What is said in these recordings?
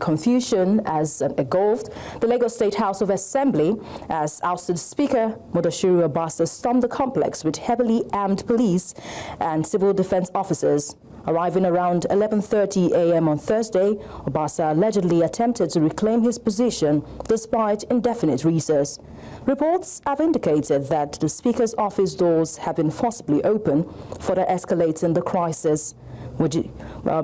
confusion has engulfed the Lagos State House of Assembly as ousted Speaker Mudashiru Obasa stormed the complex with heavily armed police and civil defense officers. Arriving around 11:30 a.m. on Thursday, Obasa allegedly attempted to reclaim his position despite indefinite recess. Reports have indicated that the Speaker's office doors have been forcibly opened, further escalating the crisis.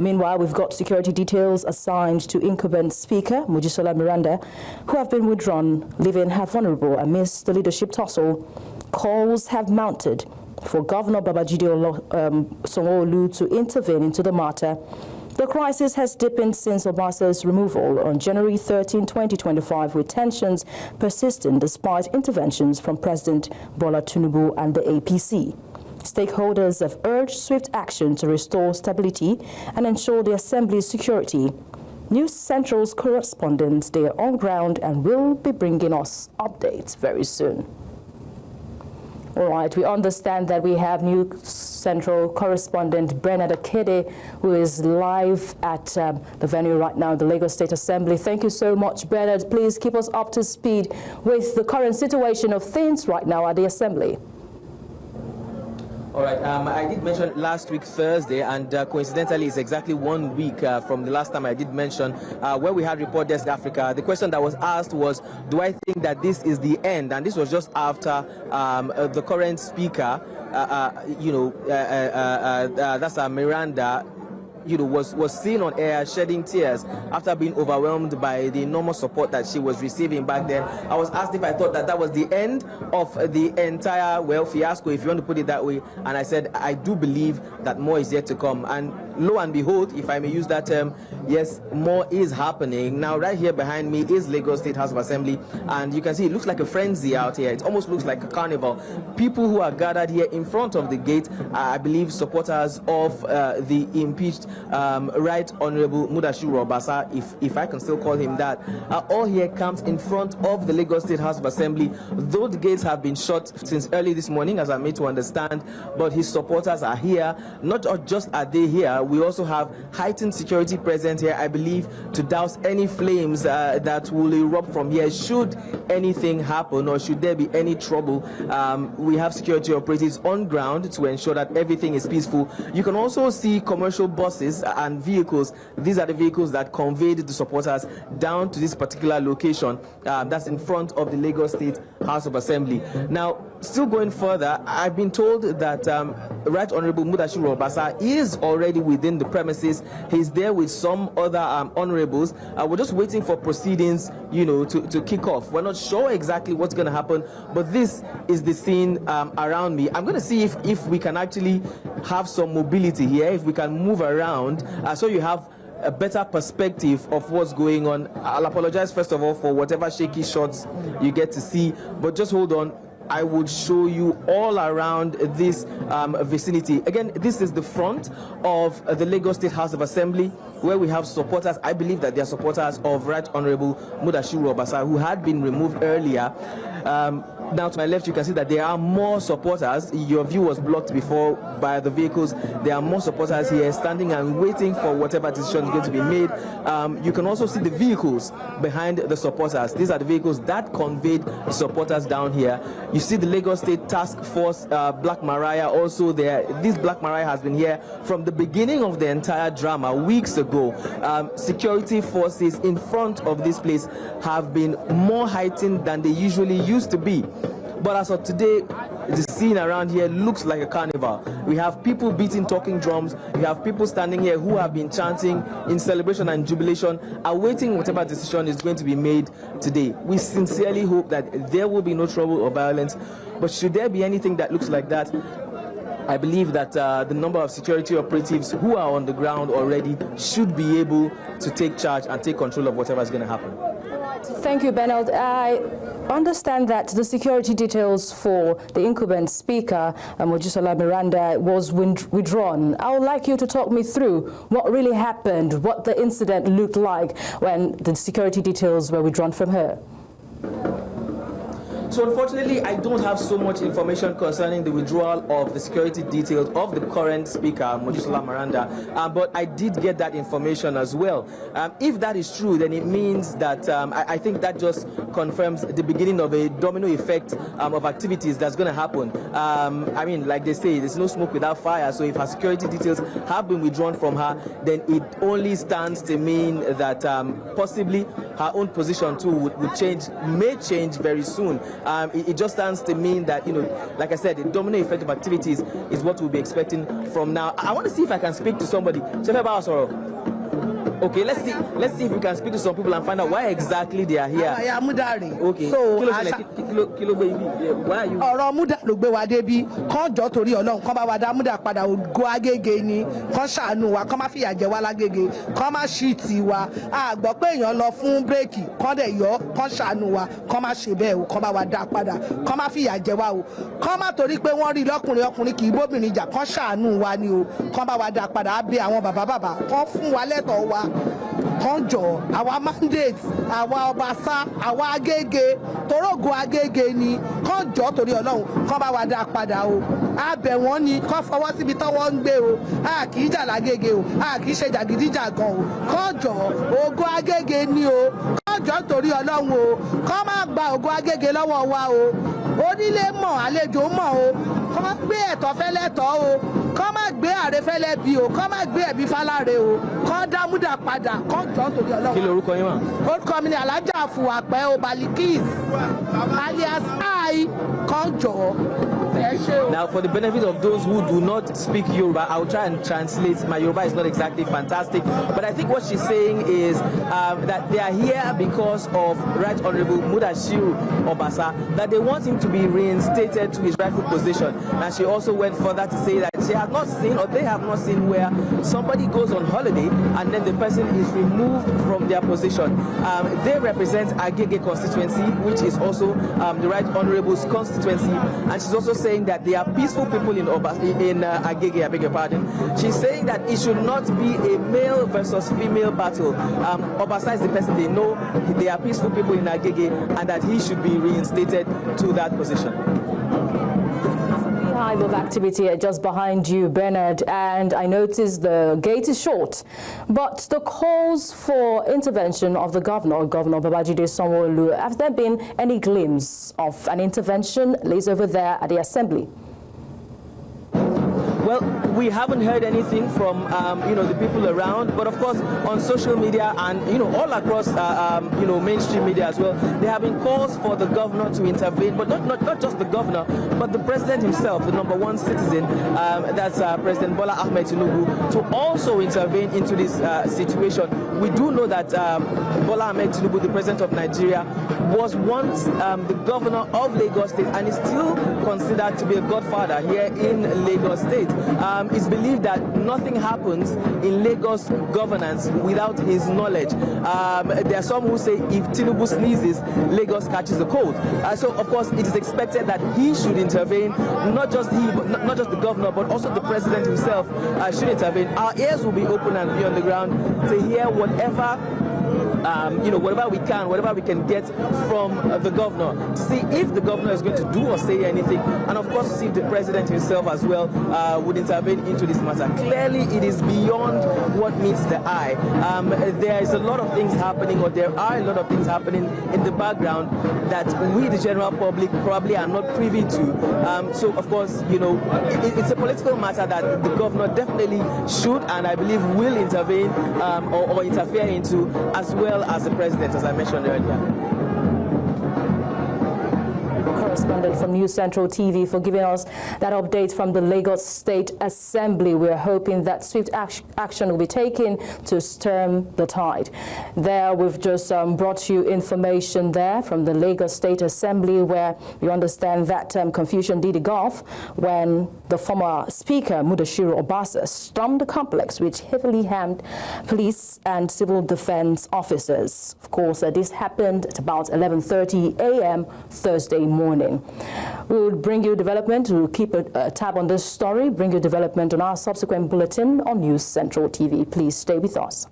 Meanwhile, we've got security details assigned to incumbent Speaker Mojisola Miranda, who have been withdrawn, leaving her vulnerable amidst the leadership tussle. Calls have mounted for Governor Babajide Sanwo-Olu to intervene into the matter. The crisis has deepened since Obasa's removal on January 13, 2025, with tensions persisting despite interventions from President Bola Tinubu and the APC. Stakeholders have urged swift action to restore stability and ensure the Assembly's security. News Central's correspondents, they are on ground and will be bringing us updates very soon. All right, we understand that we have News Central correspondent Bernard Akede, who is live at the venue right now, the Lagos State Assembly. Thank you so much, Bernard. Please keep us up to speed with the current situation of things right now at the Assembly. All right, I did mention last week Thursday, and coincidentally it's exactly 1 week from the last time I did mention where we had Report Desk Africa. The question that was asked was, do I think that this is the end? And this was just after the current speaker, that's Miranda, was seen on air shedding tears after being overwhelmed by the enormous support that she was receiving back then. I was asked if I thought that that was the end of the entire, well, fiasco, if you want to put it that way. And I said, I do believe that more is yet to come. And lo and behold, if I may use that term, yes, more is happening. Now, right here behind me is Lagos State House of Assembly. And you can see it looks like a frenzy out here. It almost looks like a carnival. People who are gathered here in front of the gate, I believe supporters of the impeached Right Honorable Mudashiru Obasa, if I can still call him that, are all here camped in front of the Lagos State House of Assembly. Though the gates have been shut since early this morning, as I'm made to understand, but his supporters are here. Not just are they here, we also have heightened security present here, I believe, to douse any flames that will erupt from here should anything happen or should there be any trouble. We have security operatives on ground to ensure that everything is peaceful. You can also see commercial buses and vehicles. These are the vehicles that conveyed the supporters down to this particular location that's in front of the Lagos State House of Assembly. Now, still going further, I've been told that Right Honorable Mudashiru Obasa is already within the premises. He's there with some other honorables. We're just waiting for proceedings, to kick off. We're not sure exactly what's going to happen, but this is the scene around me. I'm going to see if we can actually have some mobility here, if we can move around, so you have a better perspective of what's going on. I'll apologize first of all for whatever shaky shots you get to see, but just hold on. I would show you all around this vicinity. Again, this is the front of the Lagos State House of Assembly, where we have supporters. I believe that they are supporters of Right Honorable Mudashiru Obasa, who had been removed earlier. Now to my left, you can see that there are more supporters. Your view was blocked before by the vehicles. There are more supporters here standing and waiting for whatever decision is going to be made. You can also see the vehicles behind the supporters. These are the vehicles that conveyed the supporters down here. You see the Lagos State Task Force Black Maria also there. This Black Maria has been here from the beginning of the entire drama weeks ago. Security forces in front of this place have been more heightened than they usually used to be. But as of today, the scene around here looks like a carnival. We have people beating talking drums. We have people standing here who have been chanting in celebration and jubilation, awaiting whatever decision is going to be made today. We sincerely hope that there will be no trouble or violence. But should there be anything that looks like that, I believe that the number of security operatives who are on the ground already should be able to take charge and take control of whatever is going to happen. Thank you, Bernard. I understand that the security details for the incumbent speaker, Mojisola Miranda, was withdrawn. I would like you to talk me through what really happened, what the incident looked like when the security details were withdrawn from her. So unfortunately, I don't have so much information concerning the withdrawal of the security details of the current Speaker, Mojisola Maranda, but I did get that information as well. If that is true, then it means that I think that just confirms the beginning of a domino effect of activities that's going to happen. I mean, like they say, there's no smoke without fire. So if her security details have been withdrawn from her, then it only stands to mean that possibly her own position too would change, may change very soon. It just stands to mean that, like I said, the domino effect of activities is what we'll be expecting from now. I want to see if I can speak to somebody. Okay, let's see if we can speak to some people and find out why exactly they are here. Okay. So, why are you? Ọ̀rọ̀ Muda ló gbé wa débi kán jọ torí Ọlọ́run kán bá wa dá Muda padà Ògo Agége ni kán ṣàánú wa kán má fìyà jẹ wá lágége kán má ṣíìtì wa a gbọ́ pé èèyàn lọ fún bírèkì kán dẹ̀ yọ kán ṣàánú wa kán má ṣe bẹ́ẹ̀ o kán bá wa dá padà kán má fìyà jẹ wá o kán má torí pé wọ́n rí ọkùnrin kì í bóbìnrin jà kán ṣàánú wa ni o kán bá wa dá padà á bẹ̀ àwọn bàbá kán fún wa lẹ́tọ̀ọ́ wa kán jọ àwa mandate àwa Obasa àwa Agége torí Ògo Agége ni kán jọ torí Ọlọ́run kán bá wa dá padà o a bẹ̀ wọ́n ni kán fọwọ́ síbi tọ́wọ́ ń gbé o a kì í jà lágége o a kì í ṣe jàgídíjàgan o kán jọ Ògo Agége ni o kán jọ torí Ọlọ́run o kán má gba Ògo Agége lọ́wọ́ wa o onílé mọ̀ àlejò mọ̀ o kán gbé ẹ̀tọ́ fẹ́lẹ́tọ́ o kán má gbé ààrẹ fẹ́lẹ́ bí o kán má gbé ẹ̀bí fáláre o kán dá Muda padà kán jọ torí Ọlọ́run. Kí lorúkọ yín wà? Orúkọ mi ni Alájà Fùwàpẹ́ Obalikis alias I kán jọ. Now, for the benefit of those who do not speak Yoruba, I'll try and translate. My Yoruba is not exactly fantastic, but I think what she's saying is that they are here because of Right Honorable Mudashiru Obasa, that they want him to be reinstated to his rightful position. And she also went further to say that she has not seen, or they have not seen, where somebody goes on holiday and then the person is removed from their position. They represent Agege constituency, which is also the Right Honorable's constituency, and she's also saying that they are peaceful people in Agege, I beg your pardon. She's saying that it should not be a male versus female battle. Obasa is the person they know. They are peaceful people in Agege, and that he should be reinstated to that position. Hive of activity just behind you, Bernard, and I noticed the gate is short, but the calls for intervention of the Governor Babajide Sanwo-Olu, have there been any glimpse of an intervention lays over there at the Assembly? Well, we haven't heard anything from the people around, but of course on social media and all across mainstream media as well, there have been calls for the governor to intervene, but not just the governor, but the president himself, the number one citizen, that's President Bola Ahmed Tinubu, to also intervene into this situation. We do know that Bola Ahmed Tinubu, the president of Nigeria, was once the governor of Lagos State and is still considered to be a godfather here in Lagos State. It's believed that nothing happens in Lagos governance without his knowledge. There are some who say if Tinubu sneezes, Lagos catches the cold. So of course it is expected that he should intervene, not just the governor, but also the president himself should intervene. Our ears will be open and be on the ground to hear whatever whatever we can get from the governor, to see if the governor is going to do or say anything, and of course to see if the president himself as well would intervene into this matter. Clearly it is beyond what meets the eye. There is a lot of things happening, or there are a lot of things happening in the background that we, the general public, probably are not privy to. So of course, it's a political matter that the governor definitely should, and I believe will intervene or interfere into, as well as the president, as I mentioned earlier. Correspondent from News Central TV for giving us that update from the Lagos State Assembly. We're hoping that swift action will be taken to stem the tide. There, we've just brought you information there from the Lagos State Assembly, where you understand that confusion did engulf when the former Speaker Mudashiru Obasa stormed the complex with heavily armed police and civil defense officers. Of course, this happened at about 11:30 a.m. Thursday morning. We will bring you development. We'll keep a tab on this story, bring you development on our subsequent bulletin on News Central TV. Please stay with us.